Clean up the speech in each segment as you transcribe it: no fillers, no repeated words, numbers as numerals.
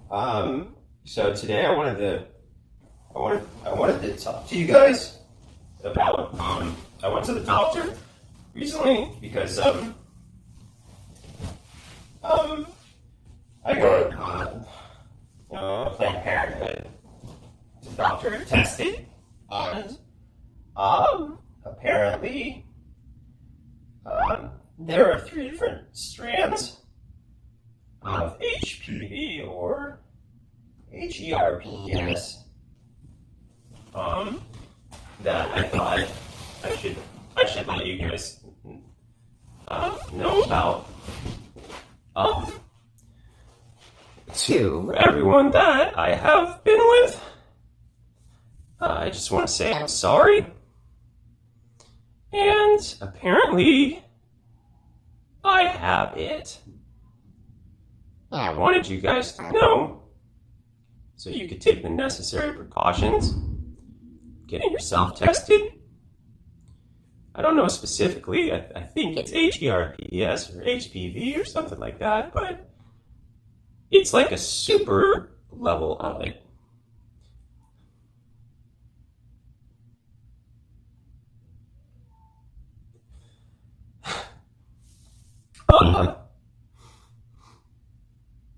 So today I wanted to talk to you guys about, I went to the doctor recently because, I got, Planned Parenthood. The doctor tested, and, apparently, there are 3 different strands of HPV or HERPS, that I thought I should let you guys know about. To everyone that I have been with, I just want to say I'm sorry. And apparently, I have it. I wanted you guys to know, so you could take the necessary precautions, getting yourself tested. I don't know specifically, I think it's HERPS or HPV or something like that, but it's like a super level of it.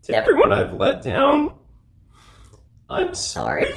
To everyone I've let down, I'm sorry.